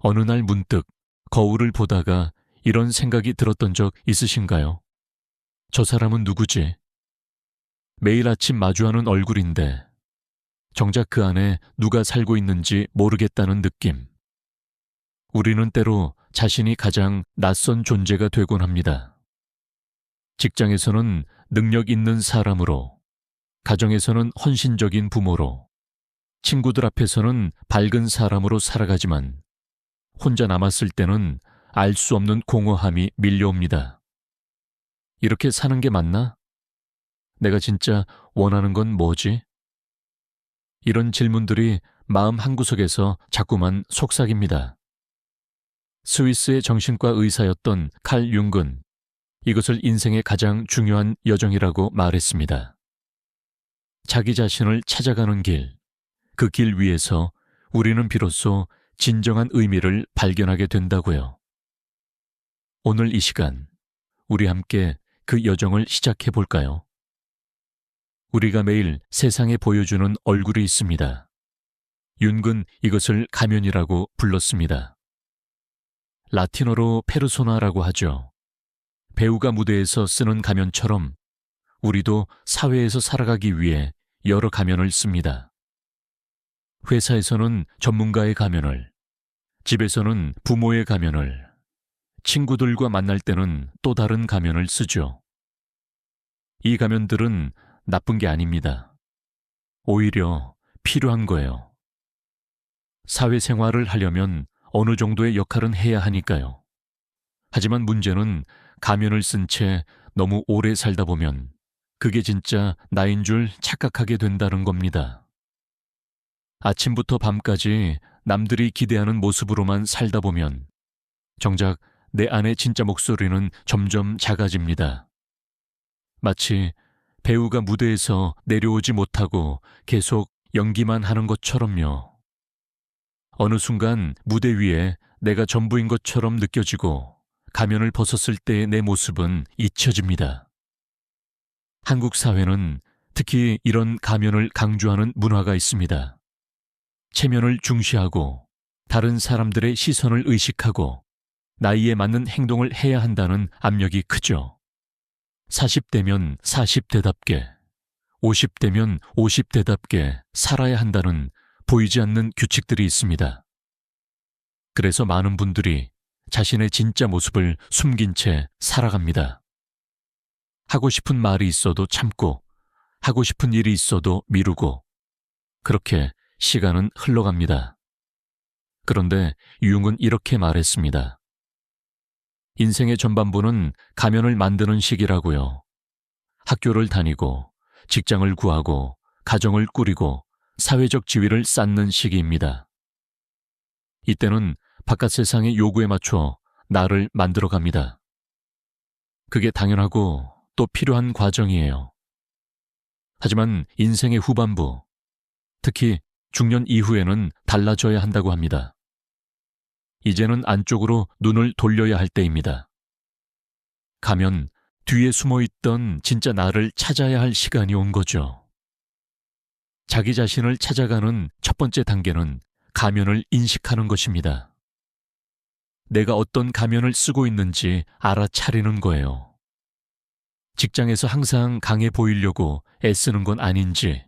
어느 날 문득 거울을 보다가 이런 생각이 들었던 적 있으신가요? 저 사람은 누구지? 매일 아침 마주하는 얼굴인데 정작 그 안에 누가 살고 있는지 모르겠다는 느낌. 우리는 때로 자신이 가장 낯선 존재가 되곤 합니다. 직장에서는 능력 있는 사람으로, 가정에서는 헌신적인 부모로, 친구들 앞에서는 밝은 사람으로 살아가지만 혼자 남았을 때는 알 수 없는 공허함이 밀려옵니다. 이렇게 사는 게 맞나? 내가 진짜 원하는 건 뭐지? 이런 질문들이 마음 한구석에서 자꾸만 속삭입니다. 스위스의 정신과 의사였던 칼 융은 이것을 인생의 가장 중요한 여정이라고 말했습니다. 자기 자신을 찾아가는 길, 그 길 위에서 우리는 비로소 진정한 의미를 발견하게 된다고요. 오늘 이 시간, 우리 함께 그 여정을 시작해 볼까요? 우리가 매일 세상에 보여주는 얼굴이 있습니다. 융은 이것을 가면이라고 불렀습니다. 라틴어로 페르소나라고 하죠. 배우가 무대에서 쓰는 가면처럼 우리도 사회에서 살아가기 위해 여러 가면을 씁니다. 회사에서는 전문가의 가면을, 집에서는 부모의 가면을, 친구들과 만날 때는 또 다른 가면을 쓰죠. 이 가면들은 나쁜 게 아닙니다. 오히려 필요한 거예요. 사회생활을 하려면 어느 정도의 역할은 해야 하니까요. 하지만 문제는 가면을 쓴 채 너무 오래 살다 보면 그게 진짜 나인 줄 착각하게 된다는 겁니다. 아침부터 밤까지 남들이 기대하는 모습으로만 살다 보면 정작 내 안의 진짜 목소리는 점점 작아집니다. 마치 배우가 무대에서 내려오지 못하고 계속 연기만 하는 것처럼요. 어느 순간 무대 위에 내가 전부인 것처럼 느껴지고 가면을 벗었을 때의 내 모습은 잊혀집니다. 한국 사회는 특히 이런 가면을 강조하는 문화가 있습니다. 체면을 중시하고 다른 사람들의 시선을 의식하고 나이에 맞는 행동을 해야 한다는 압력이 크죠. 40대면 40대답게, 50대면 50대답게 살아야 한다는 보이지 않는 규칙들이 있습니다. 그래서 많은 분들이 자신의 진짜 모습을 숨긴 채 살아갑니다. 하고 싶은 말이 있어도 참고, 하고 싶은 일이 있어도 미루고, 그렇게 시간은 흘러갑니다. 그런데 융은 이렇게 말했습니다. 인생의 전반부는 가면을 만드는 시기라고요. 학교를 다니고, 직장을 구하고, 가정을 꾸리고, 사회적 지위를 쌓는 시기입니다. 이때는 바깥 세상의 요구에 맞춰 나를 만들어 갑니다. 그게 당연하고 또 필요한 과정이에요. 하지만 인생의 후반부, 특히 중년 이후에는 달라져야 한다고 합니다. 이제는 안쪽으로 눈을 돌려야 할 때입니다. 가면 뒤에 숨어있던 진짜 나를 찾아야 할 시간이 온 거죠. 자기 자신을 찾아가는 첫 번째 단계는 가면을 인식하는 것입니다. 내가 어떤 가면을 쓰고 있는지 알아차리는 거예요. 직장에서 항상 강해 보이려고 애쓰는 건 아닌지,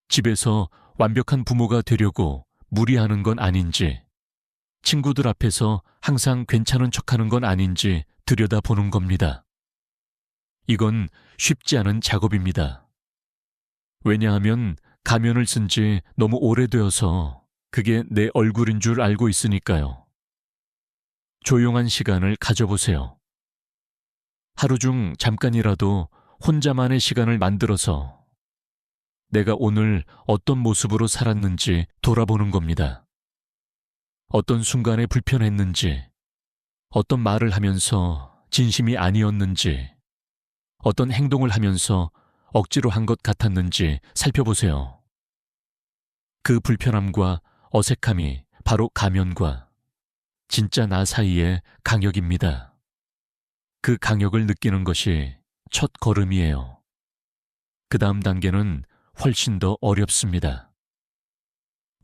집에서 완벽한 부모가 되려고 무리하는 건 아닌지, 친구들 앞에서 항상 괜찮은 척하는 건 아닌지 들여다보는 겁니다. 이건 쉽지 않은 작업입니다. 왜냐하면 가면을 쓴 지 너무 오래되어서 그게 내 얼굴인 줄 알고 있으니까요. 조용한 시간을 가져보세요. 하루 중 잠깐이라도 혼자만의 시간을 만들어서 내가 오늘 어떤 모습으로 살았는지 돌아보는 겁니다. 어떤 순간에 불편했는지, 어떤 말을 하면서 진심이 아니었는지, 어떤 행동을 하면서 억지로 한 것 같았는지 살펴보세요. 그 불편함과 어색함이 바로 가면과 진짜 나 사이의 강역입니다. 그 강역을 느끼는 것이 첫 걸음이에요. 그 다음 단계는 훨씬 더 어렵습니다.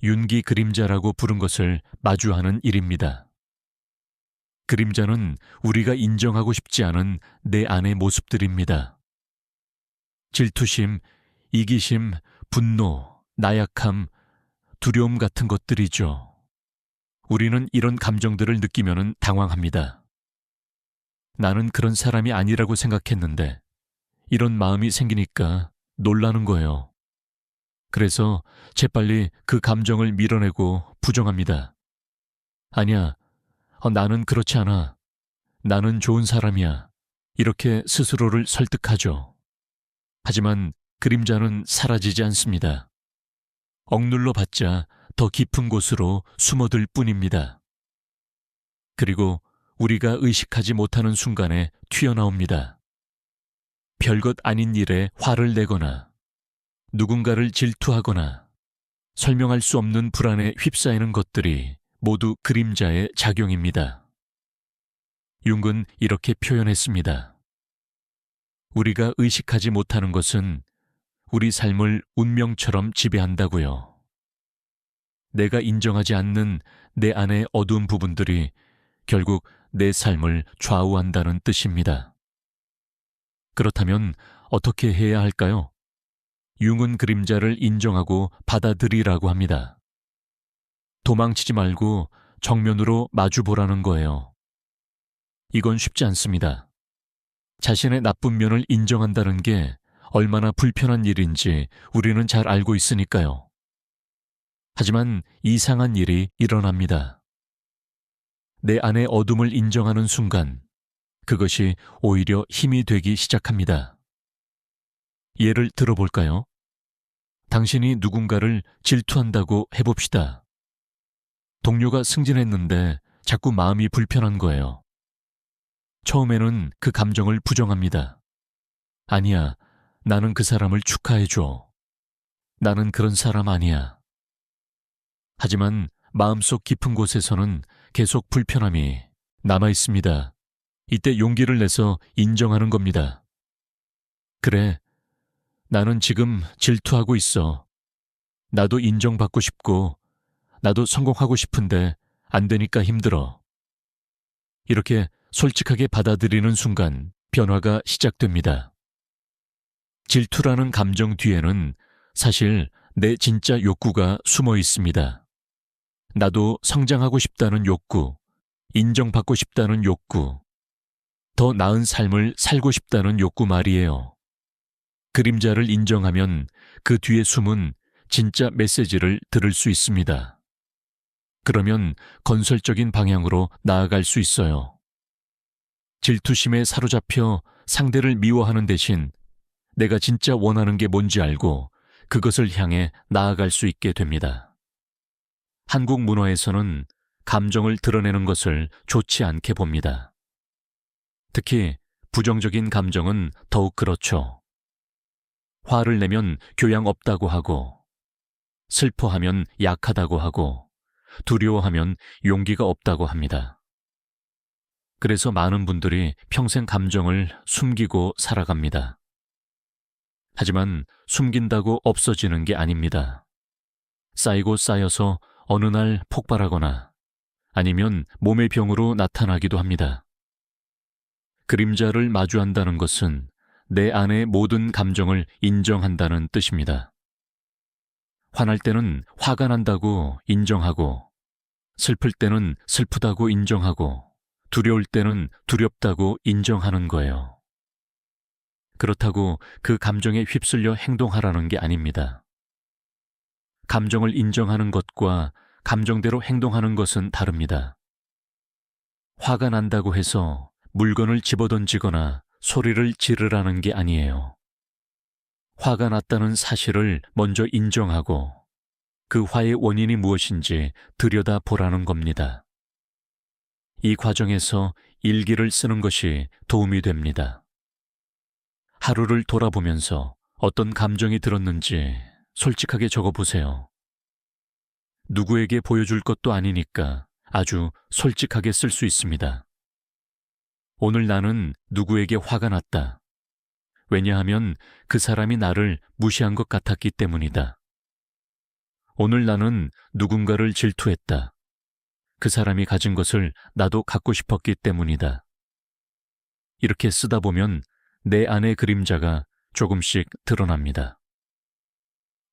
윤기 그림자라고 부른 것을 마주하는 일입니다. 그림자는 우리가 인정하고 싶지 않은 내 안의 모습들입니다. 질투심, 이기심, 분노, 나약함, 두려움 같은 것들이죠. 우리는 이런 감정들을 느끼면 당황합니다. 나는 그런 사람이 아니라고 생각했는데 이런 마음이 생기니까 놀라는 거예요. 그래서 재빨리 그 감정을 밀어내고 부정합니다. 아니야, 나는 그렇지 않아. 나는 좋은 사람이야. 이렇게 스스로를 설득하죠. 하지만 그림자는 사라지지 않습니다. 억눌러 봤자 더 깊은 곳으로 숨어들 뿐입니다. 그리고 우리가 의식하지 못하는 순간에 튀어나옵니다. 별것 아닌 일에 화를 내거나 누군가를 질투하거나 설명할 수 없는 불안에 휩싸이는 것들이 모두 그림자의 작용입니다. 융은 이렇게 표현했습니다. 우리가 의식하지 못하는 것은 우리 삶을 운명처럼 지배한다고요. 내가 인정하지 않는 내 안의 어두운 부분들이 결국 내 삶을 좌우한다는 뜻입니다. 그렇다면 어떻게 해야 할까요? 융은 그림자를 인정하고 받아들이라고 합니다. 도망치지 말고 정면으로 마주보라는 거예요. 이건 쉽지 않습니다. 자신의 나쁜 면을 인정한다는 게 얼마나 불편한 일인지 우리는 잘 알고 있으니까요. 하지만 이상한 일이 일어납니다. 내 안의 어둠을 인정하는 순간 그것이 오히려 힘이 되기 시작합니다. 예를 들어볼까요? 당신이 누군가를 질투한다고 해봅시다. 동료가 승진했는데 자꾸 마음이 불편한 거예요. 처음에는 그 감정을 부정합니다. 아니야, 나는 그 사람을 축하해줘. 나는 그런 사람 아니야. 하지만 마음속 깊은 곳에서는 계속 불편함이 남아 있습니다. 이때 용기를 내서 인정하는 겁니다. 그래, 나는 지금 질투하고 있어. 나도 인정받고 싶고, 나도 성공하고 싶은데 안 되니까 힘들어. 이렇게 솔직하게 받아들이는 순간 변화가 시작됩니다. 질투라는 감정 뒤에는 사실 내 진짜 욕구가 숨어 있습니다. 나도 성장하고 싶다는 욕구, 인정받고 싶다는 욕구, 더 나은 삶을 살고 싶다는 욕구 말이에요. 그림자를 인정하면 그 뒤에 숨은 진짜 메시지를 들을 수 있습니다. 그러면 건설적인 방향으로 나아갈 수 있어요. 질투심에 사로잡혀 상대를 미워하는 대신 내가 진짜 원하는 게 뭔지 알고 그것을 향해 나아갈 수 있게 됩니다. 한국 문화에서는 감정을 드러내는 것을 좋지 않게 봅니다. 특히 부정적인 감정은 더욱 그렇죠. 화를 내면 교양 없다고 하고, 슬퍼하면 약하다고 하고, 두려워하면 용기가 없다고 합니다. 그래서 많은 분들이 평생 감정을 숨기고 살아갑니다. 하지만 숨긴다고 없어지는 게 아닙니다. 쌓이고 쌓여서 어느 날 폭발하거나 아니면 몸의 병으로 나타나기도 합니다. 그림자를 마주한다는 것은 내 안의 모든 감정을 인정한다는 뜻입니다. 화날 때는 화가 난다고 인정하고, 슬플 때는 슬프다고 인정하고, 두려울 때는 두렵다고 인정하는 거예요. 그렇다고 그 감정에 휩쓸려 행동하라는 게 아닙니다. 감정을 인정하는 것과 감정대로 행동하는 것은 다릅니다. 화가 난다고 해서 물건을 집어던지거나 소리를 지르라는 게 아니에요. 화가 났다는 사실을 먼저 인정하고 그 화의 원인이 무엇인지 들여다보라는 겁니다. 이 과정에서 일기를 쓰는 것이 도움이 됩니다. 하루를 돌아보면서 어떤 감정이 들었는지 솔직하게 적어보세요. 누구에게 보여줄 것도 아니니까 아주 솔직하게 쓸 수 있습니다. 오늘 나는 누구에게 화가 났다. 왜냐하면 그 사람이 나를 무시한 것 같았기 때문이다. 오늘 나는 누군가를 질투했다. 그 사람이 가진 것을 나도 갖고 싶었기 때문이다. 이렇게 쓰다 보면 내 안의 그림자가 조금씩 드러납니다.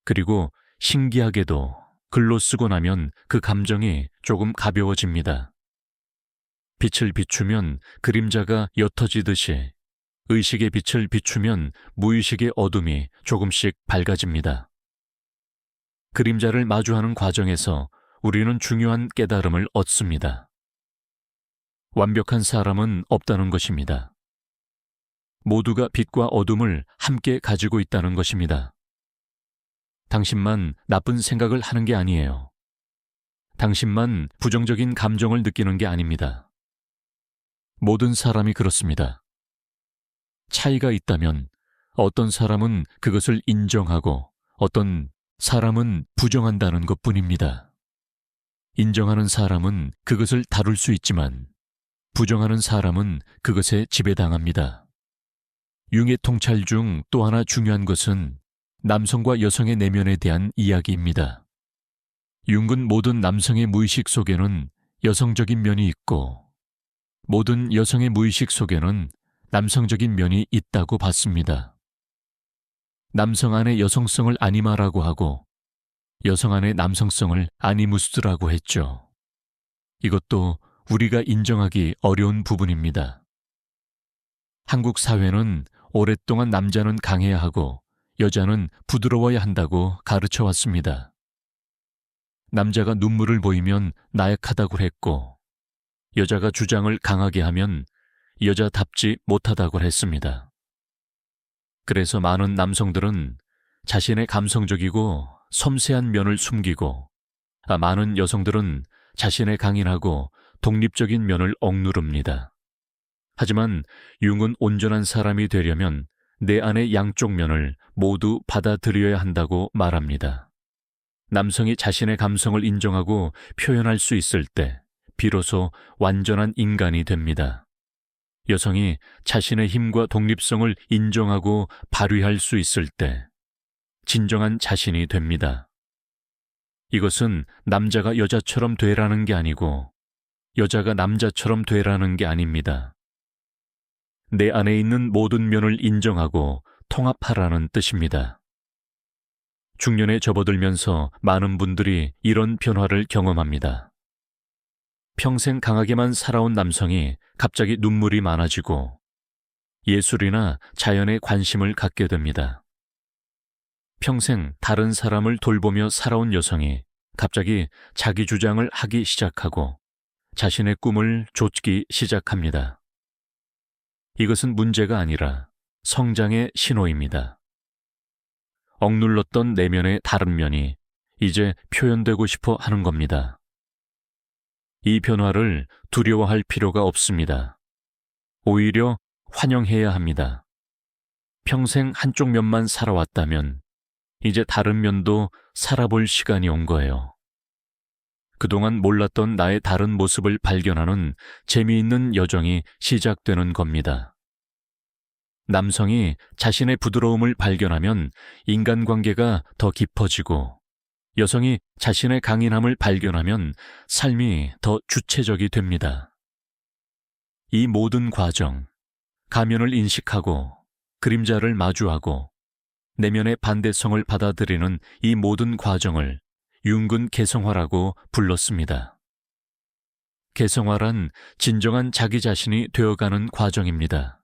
그리고 신기하게도 글로 쓰고 나면 그 감정이 조금 가벼워집니다. 빛을 비추면 그림자가 옅어지듯이 의식의 빛을 비추면 무의식의 어둠이 조금씩 밝아집니다. 그림자를 마주하는 과정에서 우리는 중요한 깨달음을 얻습니다. 완벽한 사람은 없다는 것입니다. 모두가 빛과 어둠을 함께 가지고 있다는 것입니다. 당신만 나쁜 생각을 하는 게 아니에요. 당신만 부정적인 감정을 느끼는 게 아닙니다. 모든 사람이 그렇습니다. 차이가 있다면 어떤 사람은 그것을 인정하고 어떤 사람은 부정한다는 것뿐입니다. 인정하는 사람은 그것을 다룰 수 있지만 부정하는 사람은 그것에 지배당합니다. 융의 통찰 중 또 하나 중요한 것은 남성과 여성의 내면에 대한 이야기입니다. 융은 모든 남성의 무의식 속에는 여성적인 면이 있고 모든 여성의 무의식 속에는 남성적인 면이 있다고 봤습니다. 남성 안의 여성성을 아니마라고 하고 여성 안의 남성성을 아니무스라고 했죠. 이것도 우리가 인정하기 어려운 부분입니다. 한국 사회는 오랫동안 남자는 강해야 하고 여자는 부드러워야 한다고 가르쳐 왔습니다. 남자가 눈물을 보이면 나약하다고 했고 여자가 주장을 강하게 하면 여자답지 못하다고 했습니다. 그래서 많은 남성들은 자신의 감성적이고 섬세한 면을 숨기고 많은 여성들은 자신의 강인하고 독립적인 면을 억누릅니다. 하지만 융은 온전한 사람이 되려면 내 안의 양쪽 면을 모두 받아들여야 한다고 말합니다. 남성이 자신의 감성을 인정하고 표현할 수 있을 때 비로소 완전한 인간이 됩니다. 여성이 자신의 힘과 독립성을 인정하고 발휘할 수 있을 때 진정한 자신이 됩니다. 이것은 남자가 여자처럼 되라는 게 아니고 여자가 남자처럼 되라는 게 아닙니다. 내 안에 있는 모든 면을 인정하고 통합하라는 뜻입니다. 중년에 접어들면서 많은 분들이 이런 변화를 경험합니다. 평생 강하게만 살아온 남성이 갑자기 눈물이 많아지고 예술이나 자연에 관심을 갖게 됩니다. 평생 다른 사람을 돌보며 살아온 여성이 갑자기 자기 주장을 하기 시작하고 자신의 꿈을 좇기 시작합니다. 이것은 문제가 아니라 성장의 신호입니다. 억눌렀던 내면의 다른 면이 이제 표현되고 싶어 하는 겁니다. 이 변화를 두려워할 필요가 없습니다. 오히려 환영해야 합니다. 평생 한쪽 면만 살아왔다면 이제 다른 면도 살아볼 시간이 온 거예요. 그동안 몰랐던 나의 다른 모습을 발견하는 재미있는 여정이 시작되는 겁니다. 남성이 자신의 부드러움을 발견하면 인간관계가 더 깊어지고 여성이 자신의 강인함을 발견하면 삶이 더 주체적이 됩니다. 이 모든 과정, 가면을 인식하고 그림자를 마주하고 내면의 반대성을 받아들이는 이 모든 과정을 융은 개성화라고 불렀습니다. 개성화란 진정한 자기 자신이 되어가는 과정입니다.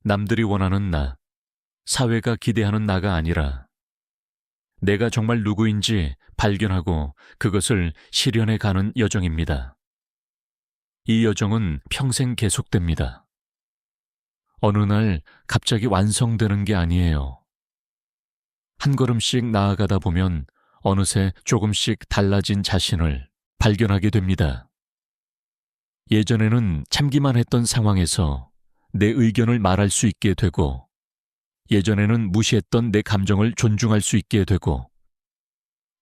남들이 원하는 나, 사회가 기대하는 나가 아니라 내가 정말 누구인지 발견하고 그것을 실현해 가는 여정입니다. 이 여정은 평생 계속됩니다. 어느 날 갑자기 완성되는 게 아니에요. 한 걸음씩 나아가다 보면 어느새 조금씩 달라진 자신을 발견하게 됩니다. 예전에는 참기만 했던 상황에서 내 의견을 말할 수 있게 되고 예전에는 무시했던 내 감정을 존중할 수 있게 되고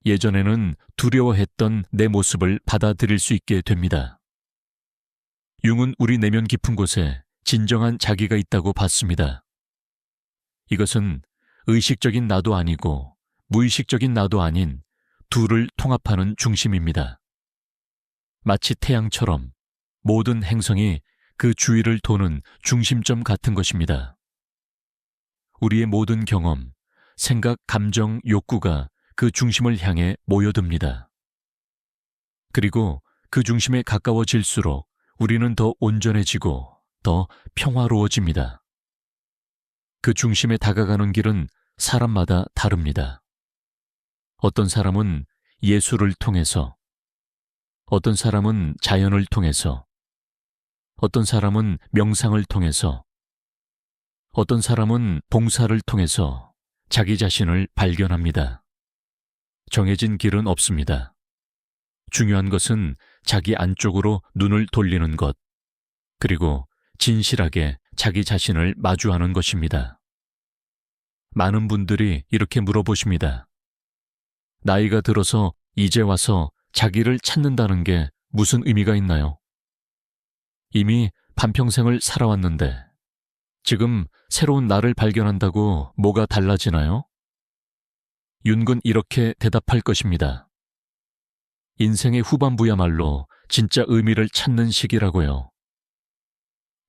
예전에는 두려워했던 내 모습을 받아들일 수 있게 됩니다. 융은 우리 내면 깊은 곳에 진정한 자기가 있다고 봤습니다. 이것은 의식적인 나도 아니고 무의식적인 나도 아닌 둘을 통합하는 중심입니다. 마치 태양처럼 모든 행성이 그 주위를 도는 중심점 같은 것입니다. 우리의 모든 경험, 생각, 감정, 욕구가 그 중심을 향해 모여듭니다. 그리고 그 중심에 가까워질수록 우리는 더 온전해지고 더 평화로워집니다. 그 중심에 다가가는 길은 사람마다 다릅니다. 어떤 사람은 예술을 통해서, 어떤 사람은 자연을 통해서, 어떤 사람은 명상을 통해서, 어떤 사람은 봉사를 통해서 자기 자신을 발견합니다. 정해진 길은 없습니다. 중요한 것은 자기 안쪽으로 눈을 돌리는 것, 그리고 진실하게 자기 자신을 마주하는 것입니다. 많은 분들이 이렇게 물어보십니다. 나이가 들어서 이제 와서 자기를 찾는다는 게 무슨 의미가 있나요? 이미 반평생을 살아왔는데 지금 새로운 나를 발견한다고 뭐가 달라지나요? 윤근 이렇게 대답할 것입니다. 인생의 후반부야말로 진짜 의미를 찾는 시기라고요.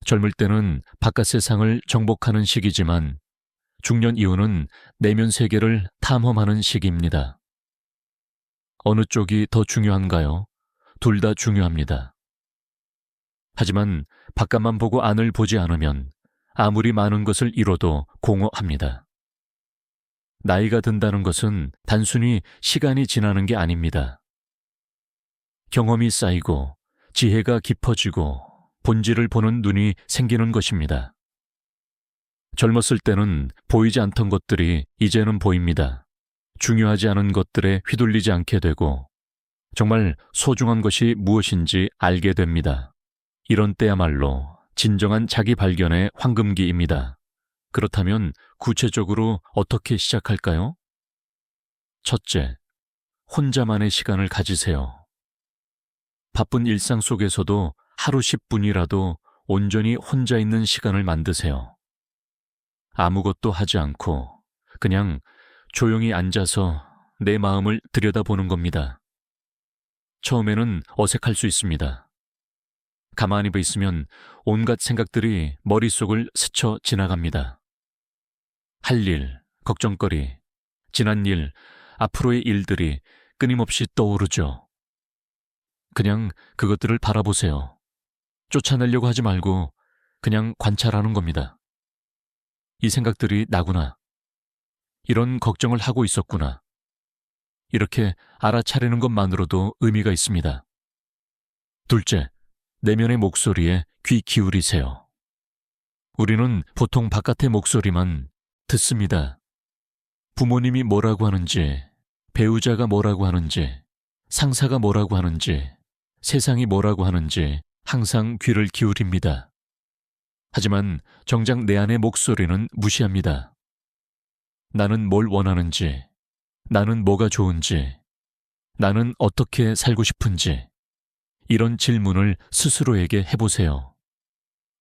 젊을 때는 바깥 세상을 정복하는 시기지만 중년 이후는 내면 세계를 탐험하는 시기입니다. 어느 쪽이 더 중요한가요? 둘 다 중요합니다. 하지만 바깥만 보고 안을 보지 않으면 아무리 많은 것을 이뤄도 공허합니다. 나이가 든다는 것은 단순히 시간이 지나는 게 아닙니다. 경험이 쌓이고 지혜가 깊어지고 본질을 보는 눈이 생기는 것입니다. 젊었을 때는 보이지 않던 것들이 이제는 보입니다. 중요하지 않은 것들에 휘둘리지 않게 되고 정말 소중한 것이 무엇인지 알게 됩니다. 이런 때야말로 진정한 자기 발견의 황금기입니다. 그렇다면 구체적으로 어떻게 시작할까요? 첫째, 혼자만의 시간을 가지세요. 바쁜 일상 속에서도 하루 10분이라도 온전히 혼자 있는 시간을 만드세요. 아무것도 하지 않고 그냥 조용히 앉아서 내 마음을 들여다보는 겁니다. 처음에는 어색할 수 있습니다. 가만히 있으면 온갖 생각들이 머릿속을 스쳐 지나갑니다. 할 일, 걱정거리, 지난 일, 앞으로의 일들이 끊임없이 떠오르죠. 그냥 그것들을 바라보세요. 쫓아내려고 하지 말고 그냥 관찰하는 겁니다. 이 생각들이 나구나. 이런 걱정을 하고 있었구나. 이렇게 알아차리는 것만으로도 의미가 있습니다. 둘째, 내면의 목소리에 귀 기울이세요. 우리는 보통 바깥의 목소리만 듣습니다. 부모님이 뭐라고 하는지, 배우자가 뭐라고 하는지, 상사가 뭐라고 하는지, 세상이 뭐라고 하는지 항상 귀를 기울입니다. 하지만 정작 내 안의 목소리는 무시합니다. 나는 뭘 원하는지, 나는 뭐가 좋은지, 나는 어떻게 살고 싶은지, 이런 질문을 스스로에게 해보세요.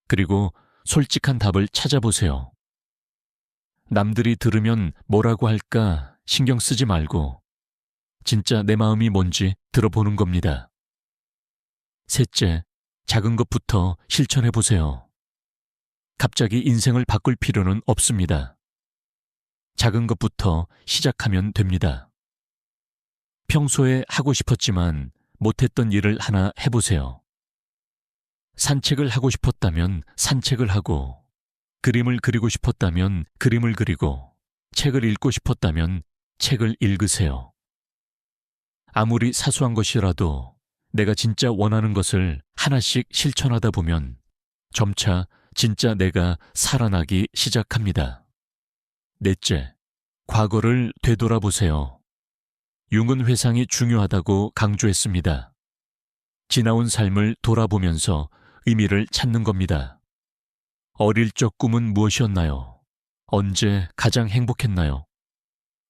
그리고 솔직한 답을 찾아보세요. 남들이 들으면 뭐라고 할까 신경 쓰지 말고 진짜 내 마음이 뭔지 들어보는 겁니다. 셋째, 작은 것부터 실천해보세요. 갑자기 인생을 바꿀 필요는 없습니다. 작은 것부터 시작하면 됩니다. 평소에 하고 싶었지만 못했던 일을 하나 해보세요. 산책을 하고 싶었다면 산책을 하고, 그림을 그리고 싶었다면 그림을 그리고, 책을 읽고 싶었다면 책을 읽으세요. 아무리 사소한 것이라도 내가 진짜 원하는 것을 하나씩 실천하다 보면 점차 진짜 내가 살아나기 시작합니다. 넷째, 과거를 되돌아보세요. 융은 회상이 중요하다고 강조했습니다. 지나온 삶을 돌아보면서 의미를 찾는 겁니다. 어릴 적 꿈은 무엇이었나요? 언제 가장 행복했나요?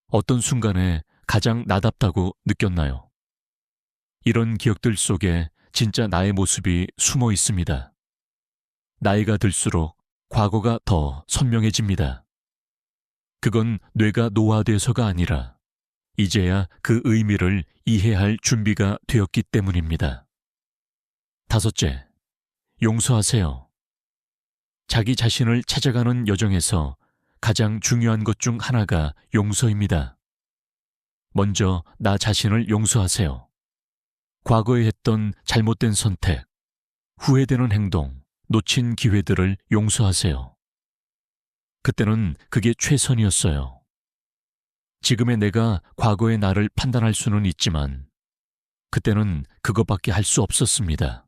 어떤 순간에 가장 나답다고 느꼈나요? 이런 기억들 속에 진짜 나의 모습이 숨어 있습니다. 나이가 들수록 과거가 더 선명해집니다. 그건 뇌가 노화돼서가 아니라 이제야 그 의미를 이해할 준비가 되었기 때문입니다. 다섯째, 용서하세요. 자기 자신을 찾아가는 여정에서 가장 중요한 것 중 하나가 용서입니다. 먼저 나 자신을 용서하세요. 과거에 했던 잘못된 선택, 후회되는 행동, 놓친 기회들을 용서하세요. 그때는 그게 최선이었어요. 지금의 내가 과거의 나를 판단할 수는 있지만 그때는 그것밖에 할 수 없었습니다.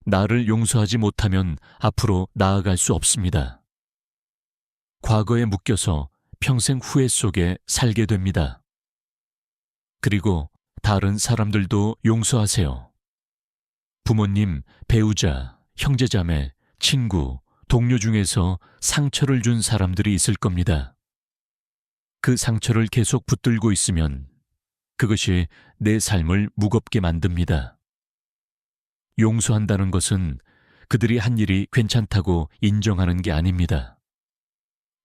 나를 용서하지 못하면 앞으로 나아갈 수 없습니다. 과거에 묶여서 평생 후회 속에 살게 됩니다. 그리고 다른 사람들도 용서하세요. 부모님, 배우자, 형제자매, 친구, 동료 중에서 상처를 준 사람들이 있을 겁니다. 그 상처를 계속 붙들고 있으면 그것이 내 삶을 무겁게 만듭니다. 용서한다는 것은 그들이 한 일이 괜찮다고 인정하는 게 아닙니다.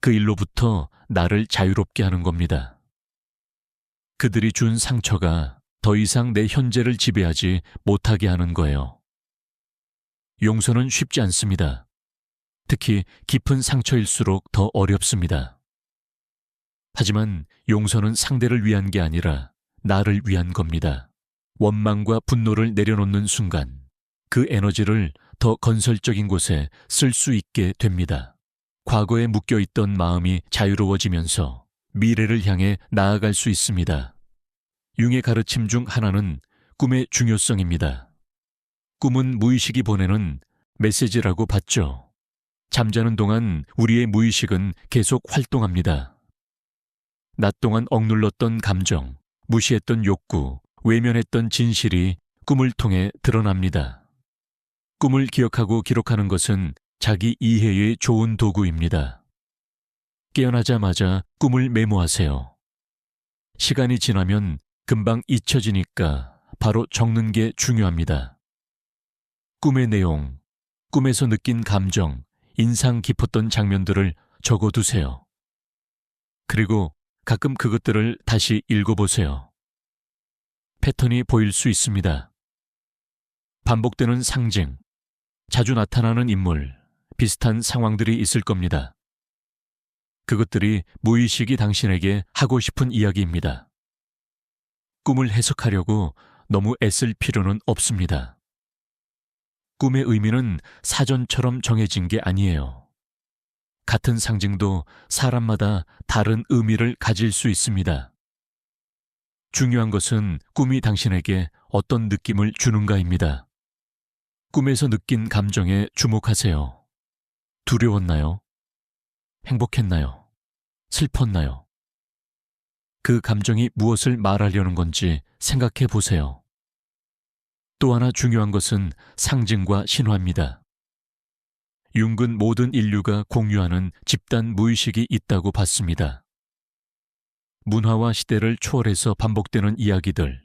그 일로부터 나를 자유롭게 하는 겁니다. 그들이 준 상처가 더 이상 내 현재를 지배하지 못하게 하는 거예요. 용서는 쉽지 않습니다. 특히 깊은 상처일수록 더 어렵습니다. 하지만 용서는 상대를 위한 게 아니라 나를 위한 겁니다. 원망과 분노를 내려놓는 순간 그 에너지를 더 건설적인 곳에 쓸 수 있게 됩니다. 과거에 묶여있던 마음이 자유로워지면서 미래를 향해 나아갈 수 있습니다. 융의 가르침 중 하나는 꿈의 중요성입니다. 꿈은 무의식이 보내는 메시지라고 봤죠. 잠자는 동안 우리의 무의식은 계속 활동합니다. 낮 동안 억눌렀던 감정, 무시했던 욕구, 외면했던 진실이 꿈을 통해 드러납니다. 꿈을 기억하고 기록하는 것은 자기 이해의 좋은 도구입니다. 깨어나자마자 꿈을 메모하세요. 시간이 지나면 금방 잊혀지니까 바로 적는 게 중요합니다. 꿈의 내용, 꿈에서 느낀 감정, 인상 깊었던 장면들을 적어두세요. 그리고 가끔 그것들을 다시 읽어보세요. 패턴이 보일 수 있습니다. 반복되는 상징, 자주 나타나는 인물, 비슷한 상황들이 있을 겁니다. 그것들이 무의식이 당신에게 하고 싶은 이야기입니다. 꿈을 해석하려고 너무 애쓸 필요는 없습니다. 꿈의 의미는 사전처럼 정해진 게 아니에요. 같은 상징도 사람마다 다른 의미를 가질 수 있습니다. 중요한 것은 꿈이 당신에게 어떤 느낌을 주는가입니다. 꿈에서 느낀 감정에 주목하세요. 두려웠나요? 행복했나요? 슬펐나요? 그 감정이 무엇을 말하려는 건지 생각해 보세요. 또 하나 중요한 것은 상징과 신화입니다. 융은 모든 인류가 공유하는 집단 무의식이 있다고 봤습니다. 문화와 시대를 초월해서 반복되는 이야기들,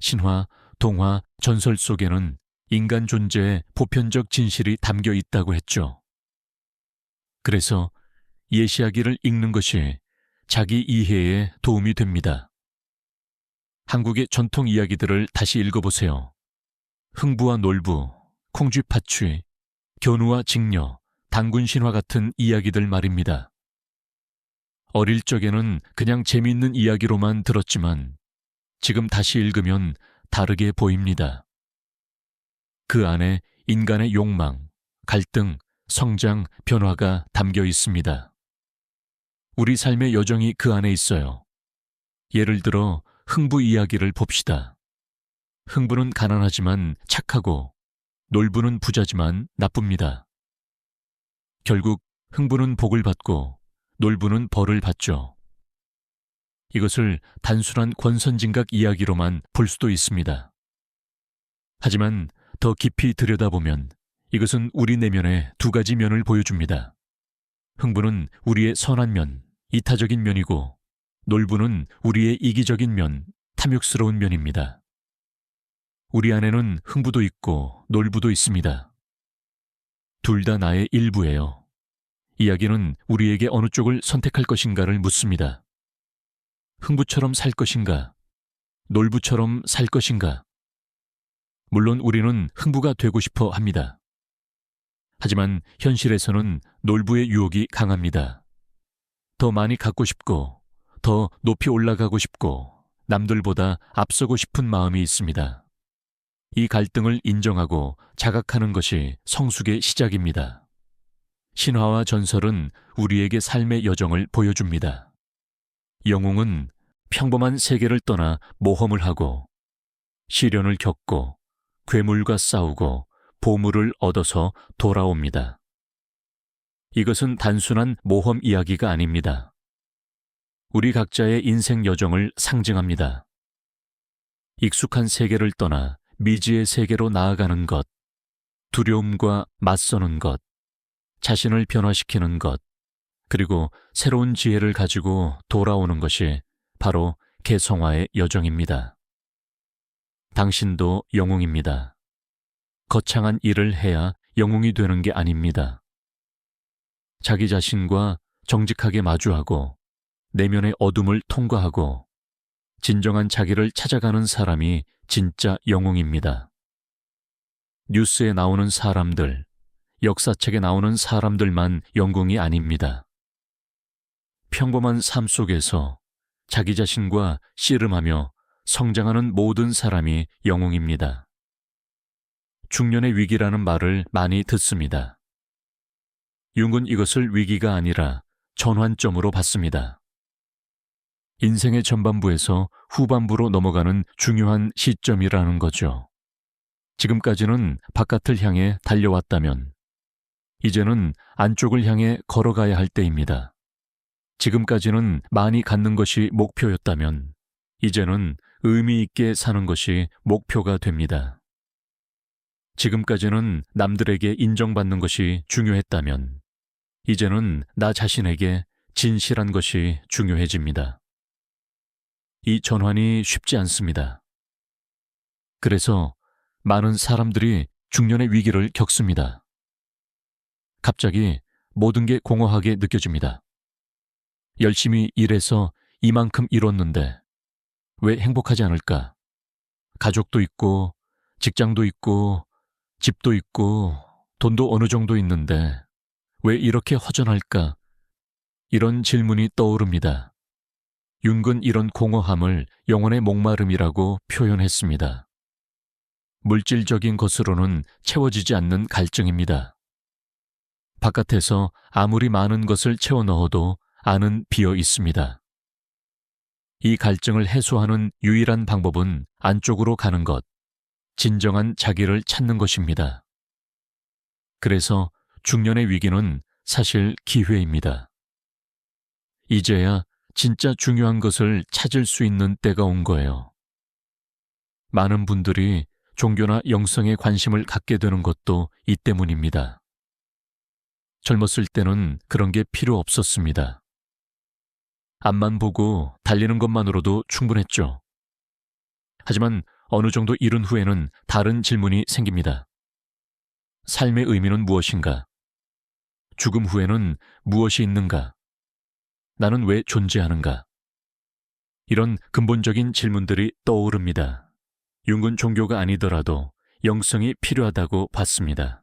신화, 동화, 전설 속에는 인간 존재의 보편적 진실이 담겨 있다고 했죠. 그래서 예시하기를 읽는 것이 자기 이해에 도움이 됩니다. 한국의 전통 이야기들을 다시 읽어보세요. 흥부와 놀부, 콩쥐팥쥐, 견우와 직녀, 단군신화 같은 이야기들 말입니다. 어릴 적에는 그냥 재미있는 이야기로만 들었지만 지금 다시 읽으면 다르게 보입니다. 그 안에 인간의 욕망, 갈등, 성장, 변화가 담겨 있습니다. 우리 삶의 여정이 그 안에 있어요. 예를 들어 흥부 이야기를 봅시다. 흥부는 가난하지만 착하고 놀부는 부자지만 나쁩니다. 결국 흥부는 복을 받고 놀부는 벌을 받죠. 이것을 단순한 권선징악 이야기로만 볼 수도 있습니다. 하지만 더 깊이 들여다보면 이것은 우리 내면의 두 가지 면을 보여줍니다. 흥부는 우리의 선한 면, 이타적인 면이고 놀부는 우리의 이기적인 면, 탐욕스러운 면입니다. 우리 안에는 흥부도 있고 놀부도 있습니다. 둘 다 나의 일부예요. 이야기는 우리에게 어느 쪽을 선택할 것인가를 묻습니다. 흥부처럼 살 것인가? 놀부처럼 살 것인가? 물론 우리는 흥부가 되고 싶어 합니다. 하지만 현실에서는 놀부의 유혹이 강합니다. 더 많이 갖고 싶고, 더 높이 올라가고 싶고, 남들보다 앞서고 싶은 마음이 있습니다. 이 갈등을 인정하고 자각하는 것이 성숙의 시작입니다. 신화와 전설은 우리에게 삶의 여정을 보여줍니다. 영웅은 평범한 세계를 떠나 모험을 하고, 시련을 겪고, 괴물과 싸우고, 보물을 얻어서 돌아옵니다. 이것은 단순한 모험 이야기가 아닙니다. 우리 각자의 인생 여정을 상징합니다. 익숙한 세계를 떠나 미지의 세계로 나아가는 것, 두려움과 맞서는 것, 자신을 변화시키는 것, 그리고 새로운 지혜를 가지고 돌아오는 것이 바로 개성화의 여정입니다. 당신도 영웅입니다. 거창한 일을 해야 영웅이 되는 게 아닙니다. 자기 자신과 정직하게 마주하고 내면의 어둠을 통과하고 진정한 자기를 찾아가는 사람이 진짜 영웅입니다. 뉴스에 나오는 사람들, 역사책에 나오는 사람들만 영웅이 아닙니다. 평범한 삶 속에서 자기 자신과 씨름하며 성장하는 모든 사람이 영웅입니다. 중년의 위기라는 말을 많이 듣습니다. 융은 이것을 위기가 아니라 전환점으로 봤습니다. 인생의 전반부에서 후반부로 넘어가는 중요한 시점이라는 거죠. 지금까지는 바깥을 향해 달려왔다면 이제는 안쪽을 향해 걸어가야 할 때입니다. 지금까지는 많이 갖는 것이 목표였다면 이제는 의미 있게 사는 것이 목표가 됩니다. 지금까지는 남들에게 인정받는 것이 중요했다면 이제는 나 자신에게 진실한 것이 중요해집니다. 이 전환이 쉽지 않습니다. 그래서 많은 사람들이 중년의 위기를 겪습니다. 갑자기 모든 게 공허하게 느껴집니다. 열심히 일해서 이만큼 이뤘는데 왜 행복하지 않을까? 가족도 있고 직장도 있고 집도 있고 돈도 어느 정도 있는데 왜 이렇게 허전할까? 이런 질문이 떠오릅니다. 융은 이런 공허함을 영혼의 목마름이라고 표현했습니다. 물질적인 것으로는 채워지지 않는 갈증입니다. 바깥에서 아무리 많은 것을 채워 넣어도 안은 비어 있습니다. 이 갈증을 해소하는 유일한 방법은 안쪽으로 가는 것, 진정한 자기를 찾는 것입니다. 그래서 중년의 위기는 사실 기회입니다. 이제야 진짜 중요한 것을 찾을 수 있는 때가 온 거예요. 많은 분들이 종교나 영성에 관심을 갖게 되는 것도 이 때문입니다. 젊었을 때는 그런 게 필요 없었습니다. 앞만 보고 달리는 것만으로도 충분했죠. 하지만 어느 정도 이른 후에는 다른 질문이 생깁니다. 삶의 의미는 무엇인가? 죽음 후에는 무엇이 있는가? 나는 왜 존재하는가? 이런 근본적인 질문들이 떠오릅니다. 융은 종교가 아니더라도 영성이 필요하다고 봤습니다.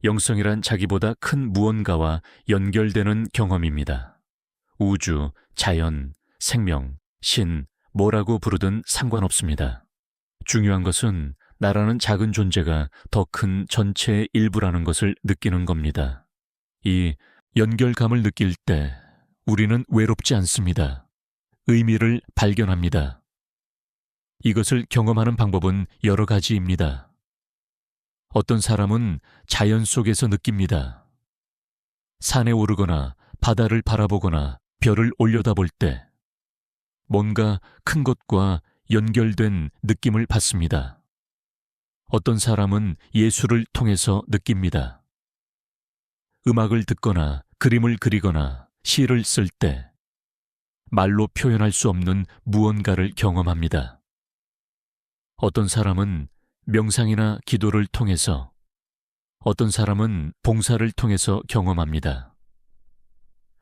영성이란 자기보다 큰 무언가와 연결되는 경험입니다. 우주, 자연, 생명, 신, 뭐라고 부르든 상관없습니다. 중요한 것은 나라는 작은 존재가 더 큰 전체의 일부라는 것을 느끼는 겁니다. 이 연결감을 느낄 때 우리는 외롭지 않습니다. 의미를 발견합니다. 이것을 경험하는 방법은 여러 가지입니다. 어떤 사람은 자연 속에서 느낍니다. 산에 오르거나 바다를 바라보거나 별을 올려다볼 때 뭔가 큰 것과 연결된 느낌을 받습니다. 어떤 사람은 예술을 통해서 느낍니다. 음악을 듣거나 그림을 그리거나 시를 쓸 때 말로 표현할 수 없는 무언가를 경험합니다. 어떤 사람은 명상이나 기도를 통해서, 어떤 사람은 봉사를 통해서 경험합니다.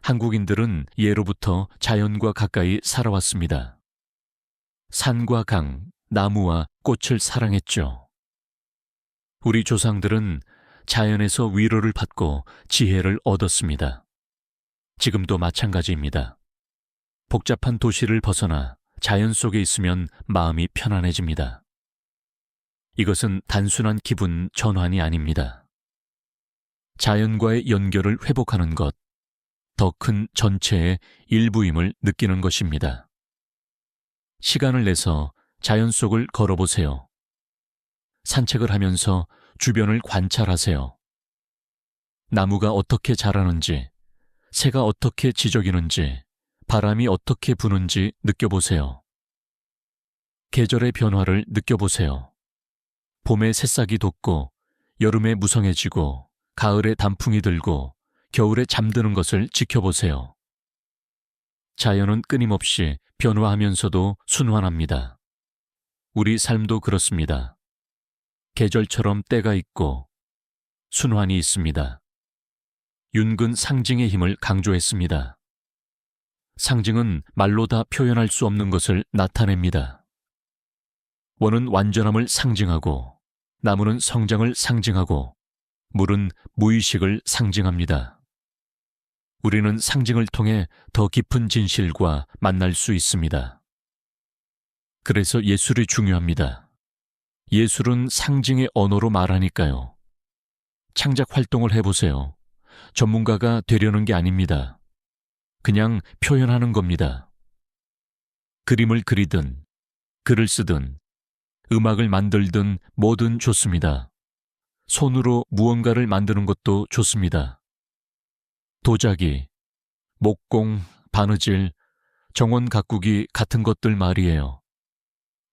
한국인들은 예로부터 자연과 가까이 살아왔습니다. 산과 강, 나무와 꽃을 사랑했죠. 우리 조상들은 자연에서 위로를 받고 지혜를 얻었습니다. 지금도 마찬가지입니다. 복잡한 도시를 벗어나 자연 속에 있으면 마음이 편안해집니다. 이것은 단순한 기분 전환이 아닙니다. 자연과의 연결을 회복하는 것, 더 큰 전체의 일부임을 느끼는 것입니다. 시간을 내서 자연 속을 걸어보세요. 산책을 하면서 주변을 관찰하세요. 나무가 어떻게 자라는지, 새가 어떻게 지저귀는지, 바람이 어떻게 부는지 느껴보세요. 계절의 변화를 느껴보세요. 봄에 새싹이 돋고, 여름에 무성해지고, 가을에 단풍이 들고, 겨울에 잠드는 것을 지켜보세요. 자연은 끊임없이 변화하면서도 순환합니다. 우리 삶도 그렇습니다. 계절처럼 때가 있고 순환이 있습니다. 윤근 상징의 힘을 강조했습니다. 상징은 말로 다 표현할 수 없는 것을 나타냅니다. 원은 완전함을 상징하고, 나무는 성장을 상징하고, 물은 무의식을 상징합니다. 우리는 상징을 통해 더 깊은 진실과 만날 수 있습니다. 그래서 예술이 중요합니다. 예술은 상징의 언어로 말하니까요. 창작 활동을 해보세요. 전문가가 되려는 게 아닙니다. 그냥 표현하는 겁니다. 그림을 그리든, 글을 쓰든, 음악을 만들든 뭐든 좋습니다. 손으로 무언가를 만드는 것도 좋습니다. 도자기, 목공, 바느질, 정원 가꾸기 같은 것들 말이에요.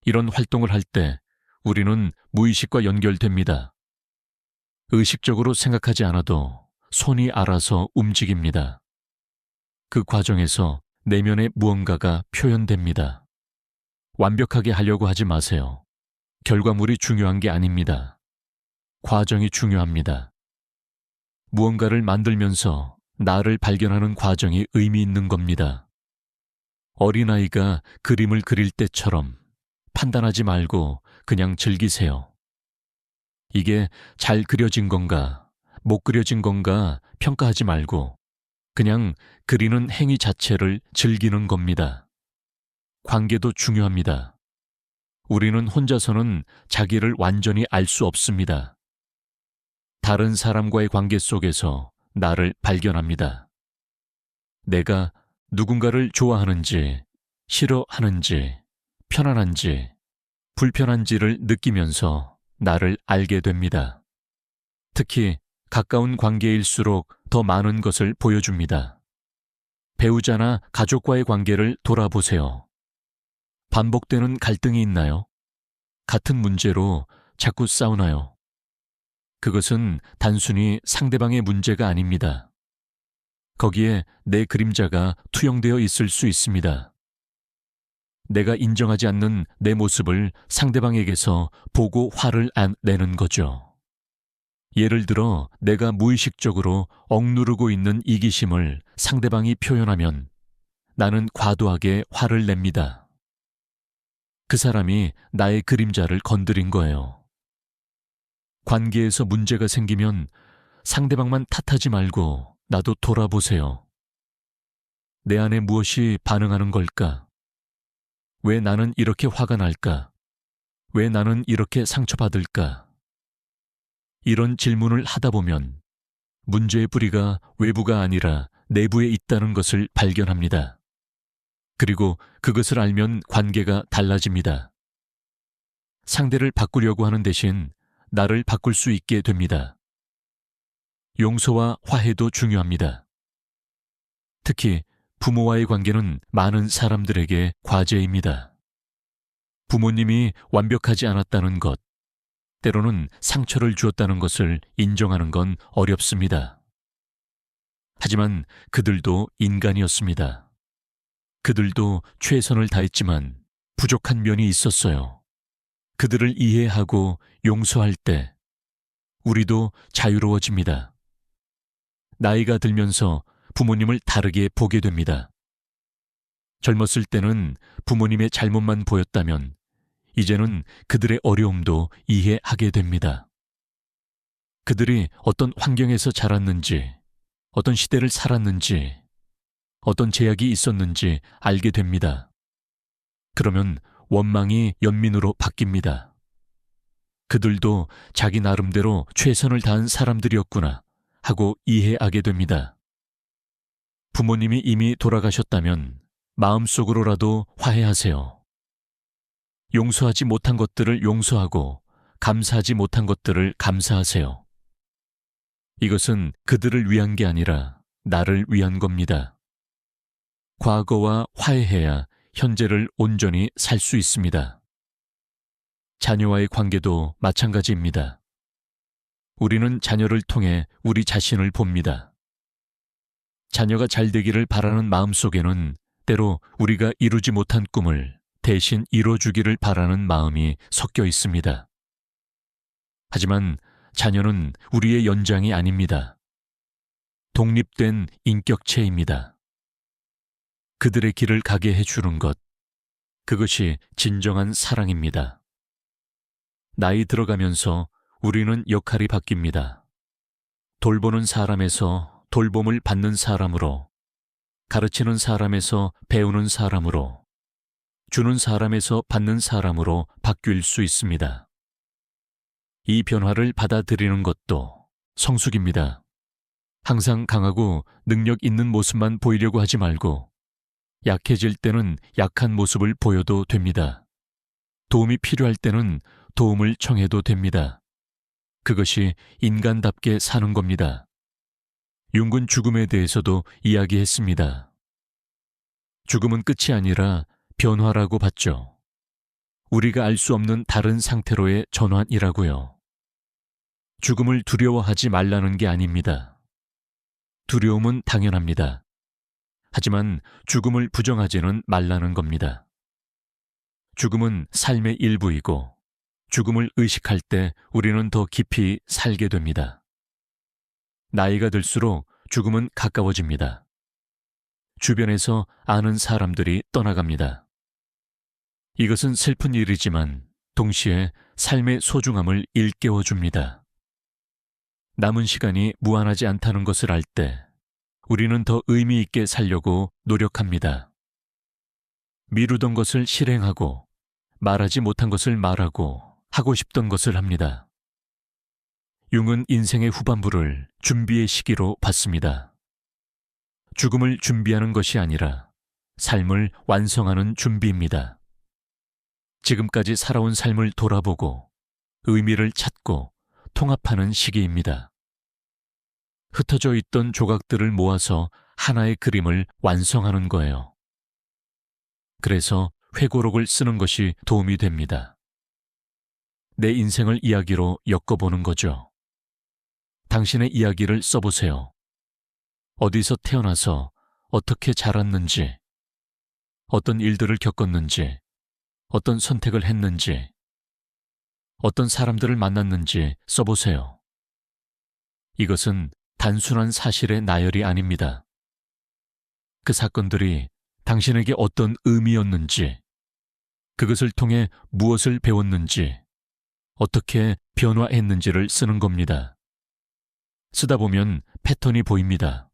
이런 활동을 할 때 우리는 무의식과 연결됩니다. 의식적으로 생각하지 않아도 손이 알아서 움직입니다. 그 과정에서 내면의 무언가가 표현됩니다. 완벽하게 하려고 하지 마세요. 결과물이 중요한 게 아닙니다. 과정이 중요합니다. 무언가를 만들면서 나를 발견하는 과정이 의미 있는 겁니다. 어린아이가 그림을 그릴 때처럼 판단하지 말고 그냥 즐기세요. 이게 잘 그려진 건가, 못 그려진 건가 평가하지 말고 그냥 그리는 행위 자체를 즐기는 겁니다. 관계도 중요합니다. 우리는 혼자서는 자기를 완전히 알 수 없습니다. 다른 사람과의 관계 속에서 나를 발견합니다. 내가 누군가를 좋아하는지, 싫어하는지, 편안한지, 불편한지를 느끼면서 나를 알게 됩니다. 특히 가까운 관계일수록 더 많은 것을 보여줍니다. 배우자나 가족과의 관계를 돌아보세요. 반복되는 갈등이 있나요? 같은 문제로 자꾸 싸우나요? 그것은 단순히 상대방의 문제가 아닙니다. 거기에 내 그림자가 투영되어 있을 수 있습니다. 내가 인정하지 않는 내 모습을 상대방에게서 보고 화를 안 내는 거죠. 예를 들어 내가 무의식적으로 억누르고 있는 이기심을 상대방이 표현하면 나는 과도하게 화를 냅니다. 그 사람이 나의 그림자를 건드린 거예요. 관계에서 문제가 생기면 상대방만 탓하지 말고 나도 돌아보세요. 내 안에 무엇이 반응하는 걸까? 왜 나는 이렇게 화가 날까? 왜 나는 이렇게 상처받을까? 이런 질문을 하다 보면 문제의 뿌리가 외부가 아니라 내부에 있다는 것을 발견합니다. 그리고 그것을 알면 관계가 달라집니다. 상대를 바꾸려고 하는 대신 나를 바꿀 수 있게 됩니다. 용서와 화해도 중요합니다. 특히 부모와의 관계는 많은 사람들에게 과제입니다. 부모님이 완벽하지 않았다는 것, 때로는 상처를 주었다는 것을 인정하는 건 어렵습니다. 하지만 그들도 인간이었습니다. 그들도 최선을 다했지만 부족한 면이 있었어요. 그들을 이해하고 용서할 때 우리도 자유로워집니다. 나이가 들면서 부모님을 다르게 보게 됩니다. 젊었을 때는 부모님의 잘못만 보였다면 이제는 그들의 어려움도 이해하게 됩니다. 그들이 어떤 환경에서 자랐는지, 어떤 시대를 살았는지, 어떤 제약이 있었는지 알게 됩니다. 그러면 원망이 연민으로 바뀝니다. 그들도 자기 나름대로 최선을 다한 사람들이었구나 하고 이해하게 됩니다. 부모님이 이미 돌아가셨다면 마음속으로라도 화해하세요. 용서하지 못한 것들을 용서하고 감사하지 못한 것들을 감사하세요. 이것은 그들을 위한 게 아니라 나를 위한 겁니다. 과거와 화해해야 현재를 온전히 살 수 있습니다. 자녀와의 관계도 마찬가지입니다. 우리는 자녀를 통해 우리 자신을 봅니다. 자녀가 잘 되기를 바라는 마음속에는 때로 우리가 이루지 못한 꿈을 대신 이뤄주기를 바라는 마음이 섞여 있습니다. 하지만 자녀는 우리의 연장이 아닙니다. 독립된 인격체입니다. 그들의 길을 가게 해주는 것, 그것이 진정한 사랑입니다. 나이 들어가면서 우리는 역할이 바뀝니다. 돌보는 사람에서 돌봄을 받는 사람으로, 가르치는 사람에서 배우는 사람으로, 주는 사람에서 받는 사람으로 바뀔 수 있습니다. 이 변화를 받아들이는 것도 성숙입니다. 항상 강하고 능력 있는 모습만 보이려고 하지 말고 약해질 때는 약한 모습을 보여도 됩니다. 도움이 필요할 때는 도움을 청해도 됩니다. 그것이 인간답게 사는 겁니다. 융은 죽음에 대해서도 이야기했습니다. 죽음은 끝이 아니라 변화라고 봤죠. 우리가 알 수 없는 다른 상태로의 전환이라고요. 죽음을 두려워하지 말라는 게 아닙니다. 두려움은 당연합니다. 하지만 죽음을 부정하지는 말라는 겁니다. 죽음은 삶의 일부이고 죽음을 의식할 때 우리는 더 깊이 살게 됩니다. 나이가 들수록 죽음은 가까워집니다. 주변에서 아는 사람들이 떠나갑니다. 이것은 슬픈 일이지만 동시에 삶의 소중함을 일깨워줍니다. 남은 시간이 무한하지 않다는 것을 알 때 우리는 더 의미 있게 살려고 노력합니다. 미루던 것을 실행하고 말하지 못한 것을 말하고 하고 싶던 것을 합니다. 융은 인생의 후반부를 준비의 시기로 봤습니다. 죽음을 준비하는 것이 아니라 삶을 완성하는 준비입니다. 지금까지 살아온 삶을 돌아보고 의미를 찾고 통합하는 시기입니다. 흩어져 있던 조각들을 모아서 하나의 그림을 완성하는 거예요. 그래서 회고록을 쓰는 것이 도움이 됩니다. 내 인생을 이야기로 엮어보는 거죠. 당신의 이야기를 써보세요. 어디서 태어나서 어떻게 자랐는지, 어떤 일들을 겪었는지, 어떤 선택을 했는지, 어떤 사람들을 만났는지 써보세요. 이것은 단순한 사실의 나열이 아닙니다. 그 사건들이 당신에게 어떤 의미였는지, 그것을 통해 무엇을 배웠는지, 어떻게 변화했는지를 쓰는 겁니다. 쓰다 보면 패턴이 보입니다.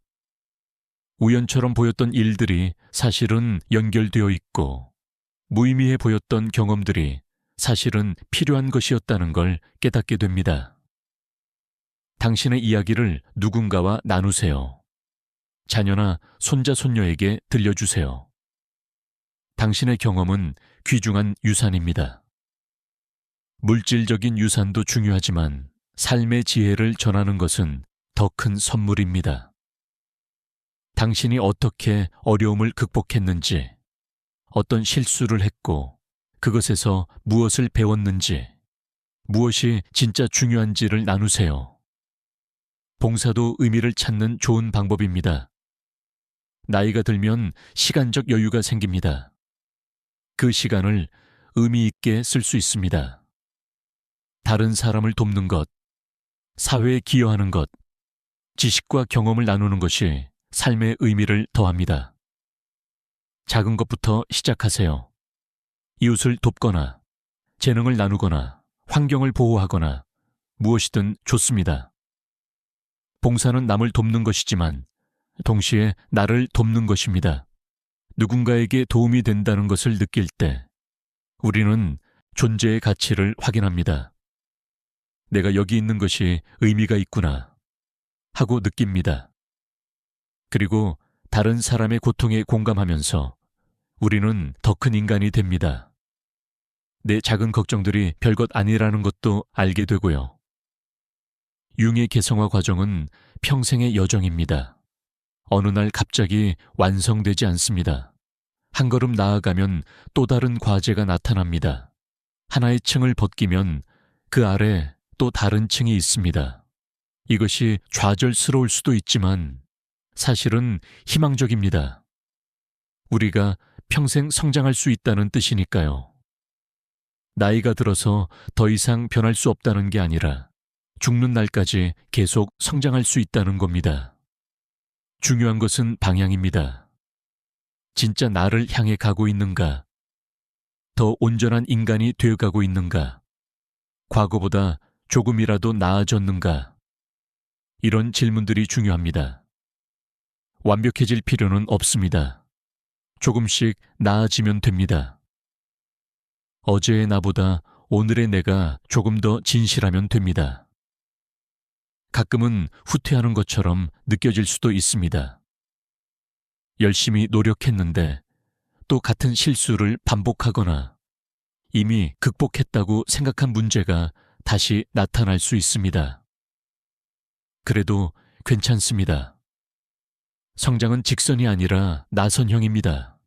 우연처럼 보였던 일들이 사실은 연결되어 있고, 무의미해 보였던 경험들이 사실은 필요한 것이었다는 걸 깨닫게 됩니다. 당신의 이야기를 누군가와 나누세요. 자녀나 손자, 손녀에게 들려주세요. 당신의 경험은 귀중한 유산입니다. 물질적인 유산도 중요하지만 삶의 지혜를 전하는 것은 더 큰 선물입니다. 당신이 어떻게 어려움을 극복했는지, 어떤 실수를 했고 그것에서 무엇을 배웠는지, 무엇이 진짜 중요한지를 나누세요. 봉사도 의미를 찾는 좋은 방법입니다. 나이가 들면 시간적 여유가 생깁니다. 그 시간을 의미 있게 쓸 수 있습니다. 다른 사람을 돕는 것, 사회에 기여하는 것, 지식과 경험을 나누는 것이 삶의 의미를 더합니다. 작은 것부터 시작하세요. 이웃을 돕거나, 재능을 나누거나, 환경을 보호하거나, 무엇이든 좋습니다. 봉사는 남을 돕는 것이지만 동시에 나를 돕는 것입니다. 누군가에게 도움이 된다는 것을 느낄 때 우리는 존재의 가치를 확인합니다. 내가 여기 있는 것이 의미가 있구나 하고 느낍니다. 그리고 다른 사람의 고통에 공감하면서 우리는 더 큰 인간이 됩니다. 내 작은 걱정들이 별것 아니라는 것도 알게 되고요. 융의 개성화 과정은 평생의 여정입니다. 어느 날 갑자기 완성되지 않습니다. 한 걸음 나아가면 또 다른 과제가 나타납니다. 하나의 층을 벗기면 그 아래 또 다른 층이 있습니다. 이것이 좌절스러울 수도 있지만 사실은 희망적입니다. 우리가 평생 성장할 수 있다는 뜻이니까요. 나이가 들어서 더 이상 변할 수 없다는 게 아니라 죽는 날까지 계속 성장할 수 있다는 겁니다. 중요한 것은 방향입니다. 진짜 나를 향해 가고 있는가? 더 온전한 인간이 되어가고 있는가? 과거보다 조금이라도 나아졌는가? 이런 질문들이 중요합니다. 완벽해질 필요는 없습니다. 조금씩 나아지면 됩니다. 어제의 나보다 오늘의 내가 조금 더 진실하면 됩니다. 가끔은 후퇴하는 것처럼 느껴질 수도 있습니다. 열심히 노력했는데 또 같은 실수를 반복하거나 이미 극복했다고 생각한 문제가 다시 나타날 수 있습니다. 그래도 괜찮습니다. 성장은 직선이 아니라 나선형입니다.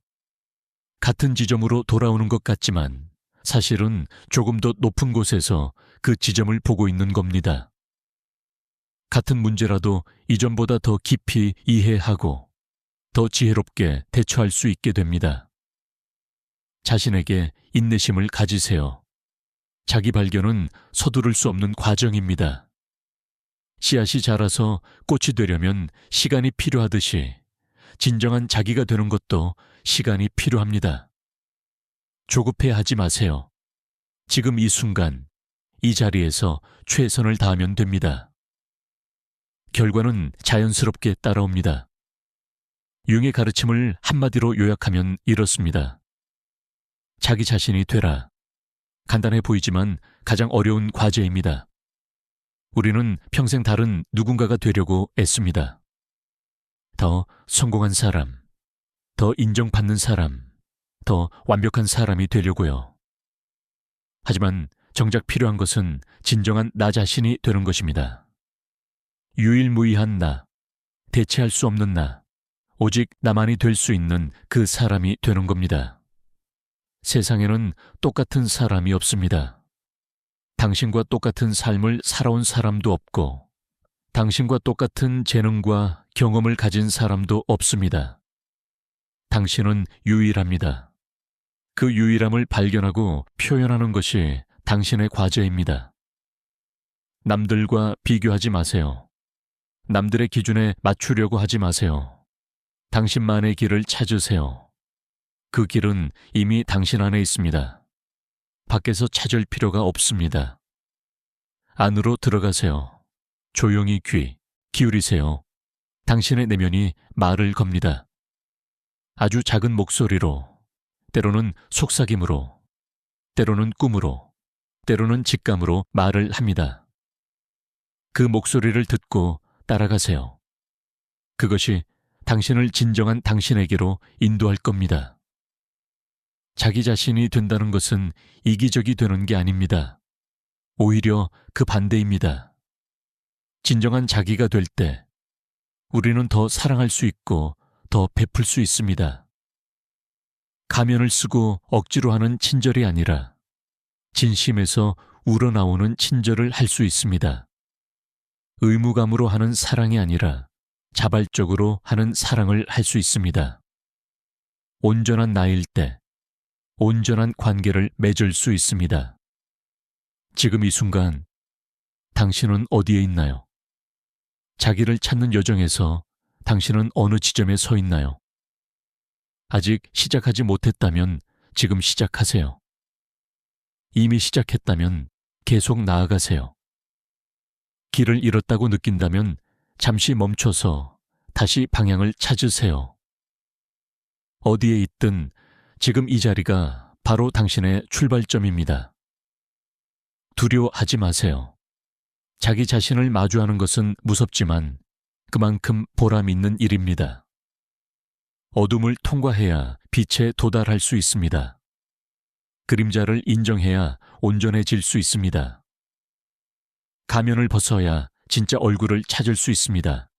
같은 지점으로 돌아오는 것 같지만 사실은 조금 더 높은 곳에서 그 지점을 보고 있는 겁니다. 같은 문제라도 이전보다 더 깊이 이해하고 더 지혜롭게 대처할 수 있게 됩니다. 자신에게 인내심을 가지세요. 자기 발견은 서두를 수 없는 과정입니다. 씨앗이 자라서 꽃이 되려면 시간이 필요하듯이 진정한 자기가 되는 것도 시간이 필요합니다. 조급해하지 마세요. 지금 이 순간, 이 자리에서 최선을 다하면 됩니다. 결과는 자연스럽게 따라옵니다. 융의 가르침을 한마디로 요약하면 이렇습니다. 자기 자신이 되라. 간단해 보이지만 가장 어려운 과제입니다. 우리는 평생 다른 누군가가 되려고 애씁니다. 더 성공한 사람, 더 인정받는 사람, 더 완벽한 사람이 되려고요. 하지만 정작 필요한 것은 진정한 나 자신이 되는 것입니다. 유일무이한 나, 대체할 수 없는 나, 오직 나만이 될 수 있는 그 사람이 되는 겁니다. 세상에는 똑같은 사람이 없습니다. 당신과 똑같은 삶을 살아온 사람도 없고 당신과 똑같은 재능과 경험을 가진 사람도 없습니다. 당신은 유일합니다. 그 유일함을 발견하고 표현하는 것이 당신의 과제입니다. 남들과 비교하지 마세요. 남들의 기준에 맞추려고 하지 마세요. 당신만의 길을 찾으세요. 그 길은 이미 당신 안에 있습니다. 밖에서 찾을 필요가 없습니다. 안으로 들어가세요. 조용히 귀 기울이세요. 당신의 내면이 말을 겁니다. 아주 작은 목소리로, 때로는 속삭임으로, 때로는 꿈으로, 때로는 직감으로 말을 합니다. 그 목소리를 듣고 따라가세요. 그것이 당신을 진정한 당신에게로 인도할 겁니다. 자기 자신이 된다는 것은 이기적이 되는 게 아닙니다. 오히려 그 반대입니다. 진정한 자기가 될 때 우리는 더 사랑할 수 있고 더 베풀 수 있습니다. 가면을 쓰고 억지로 하는 친절이 아니라 진심에서 우러나오는 친절을 할 수 있습니다. 의무감으로 하는 사랑이 아니라 자발적으로 하는 사랑을 할 수 있습니다. 온전한 나일 때 온전한 관계를 맺을 수 있습니다. 지금 이 순간 당신은 어디에 있나요? 자기를 찾는 여정에서 당신은 어느 지점에 서 있나요? 아직 시작하지 못했다면 지금 시작하세요. 이미 시작했다면 계속 나아가세요. 길을 잃었다고 느낀다면 잠시 멈춰서 다시 방향을 찾으세요. 어디에 있든 지금 이 자리가 바로 당신의 출발점입니다. 두려워하지 마세요. 자기 자신을 마주하는 것은 무섭지만 그만큼 보람 있는 일입니다. 어둠을 통과해야 빛에 도달할 수 있습니다. 그림자를 인정해야 온전해질 수 있습니다. 가면을 벗어야 진짜 얼굴을 찾을 수 있습니다.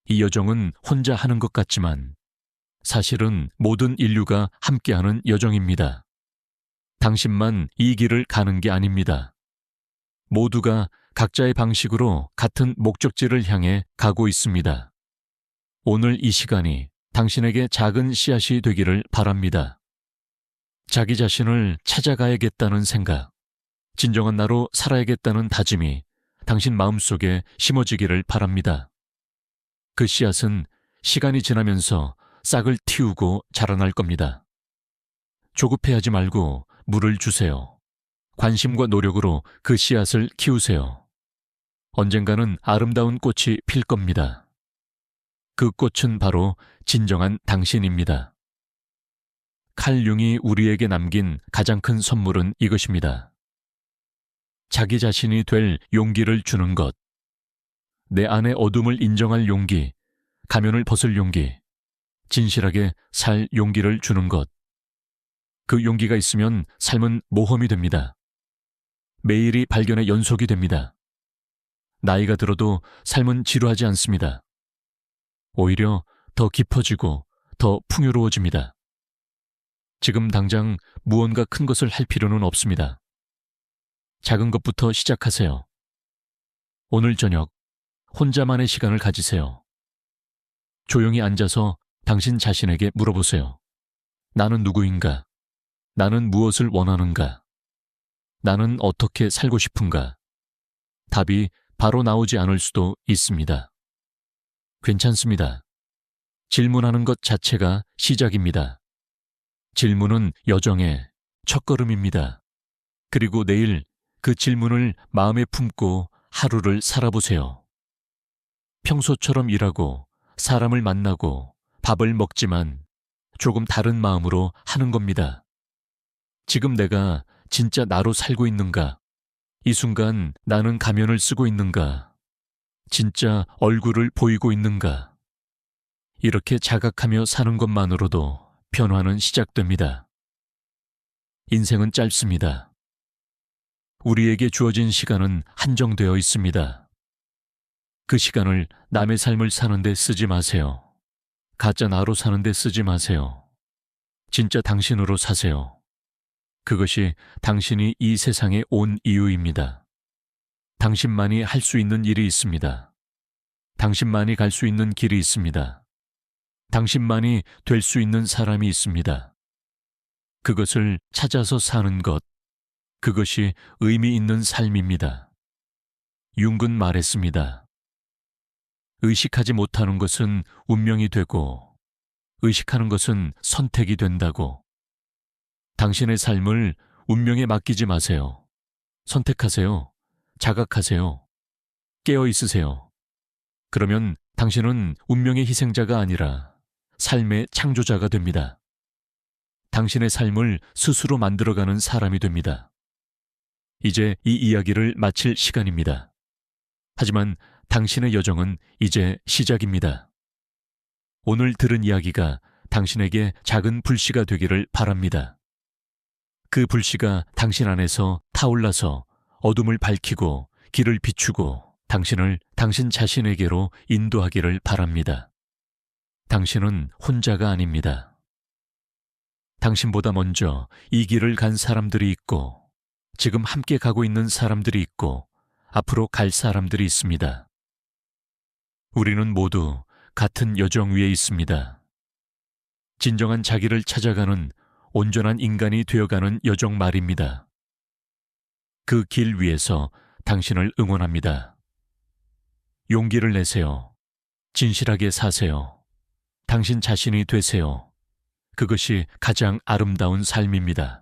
이 여정은 혼자 하는 것 같지만 사실은 모든 인류가 함께하는 여정입니다. 당신만 이 길을 가는 게 아닙니다. 모두가 각자의 방식으로 같은 목적지를 향해 가고 있습니다. 오늘 이 시간이 당신에게 작은 씨앗이 되기를 바랍니다. 자기 자신을 찾아가야겠다는 생각, 진정한 나로 살아야겠다는 다짐이 당신 마음속에 심어지기를 바랍니다. 그 씨앗은 시간이 지나면서 싹을 틔우고 자라날 겁니다. 조급해하지 말고 물을 주세요. 관심과 노력으로 그 씨앗을 키우세요. 언젠가는 아름다운 꽃이 필 겁니다. 그 꽃은 바로 진정한 당신입니다. 칼 융이 우리에게 남긴 가장 큰 선물은 이것입니다. 자기 자신이 될 용기를 주는 것. 내 안의 어둠을 인정할 용기, 가면을 벗을 용기, 진실하게 살 용기를 주는 것. 그 용기가 있으면 삶은 모험이 됩니다. 매일이 발견의 연속이 됩니다. 나이가 들어도 삶은 지루하지 않습니다. 오히려 더 깊어지고 더 풍요로워집니다. 지금 당장 무언가 큰 것을 할 필요는 없습니다. 작은 것부터 시작하세요. 오늘 저녁 혼자만의 시간을 가지세요. 조용히 앉아서 당신 자신에게 물어보세요. 나는 누구인가? 나는 무엇을 원하는가? 나는 어떻게 살고 싶은가? 답이 바로 나오지 않을 수도 있습니다. 괜찮습니다. 질문하는 것 자체가 시작입니다. 질문은 여정의 첫걸음입니다. 그리고 내일 그 질문을 마음에 품고 하루를 살아보세요. 평소처럼 일하고 사람을 만나고 밥을 먹지만 조금 다른 마음으로 하는 겁니다. 지금 내가 진짜 나로 살고 있는가? 이 순간 나는 가면을 쓰고 있는가? 진짜 얼굴을 보이고 있는가? 이렇게 자각하며 사는 것만으로도 변화는 시작됩니다. 인생은 짧습니다. 우리에게 주어진 시간은 한정되어 있습니다. 그 시간을 남의 삶을 사는데 쓰지 마세요. 가짜 나로 사는데 쓰지 마세요. 진짜 당신으로 사세요. 그것이 당신이 이 세상에 온 이유입니다. 당신만이 할 수 있는 일이 있습니다. 당신만이 갈 수 있는 길이 있습니다. 당신만이 될 수 있는 사람이 있습니다. 그것을 찾아서 사는 것, 그것이 의미 있는 삶입니다. 융근 말했습니다. 의식하지 못하는 것은 운명이 되고 의식하는 것은 선택이 된다고. 당신의 삶을 운명에 맡기지 마세요. 선택하세요. 자각하세요. 깨어 있으세요. 그러면 당신은 운명의 희생자가 아니라 삶의 창조자가 됩니다. 당신의 삶을 스스로 만들어가는 사람이 됩니다. 이제 이 이야기를 마칠 시간입니다. 하지만 당신의 여정은 이제 시작입니다. 오늘 들은 이야기가 당신에게 작은 불씨가 되기를 바랍니다. 그 불씨가 당신 안에서 타올라서 어둠을 밝히고 길을 비추고 당신을 당신 자신에게로 인도하기를 바랍니다. 당신은 혼자가 아닙니다. 당신보다 먼저 이 길을 간 사람들이 있고 지금 함께 가고 있는 사람들이 있고 앞으로 갈 사람들이 있습니다. 우리는 모두 같은 여정 위에 있습니다. 진정한 자기를 찾아가는 온전한 인간이 되어가는 여정 말입니다. 그 길 위에서 당신을 응원합니다. 용기를 내세요. 진실하게 사세요. 당신 자신이 되세요. 그것이 가장 아름다운 삶입니다.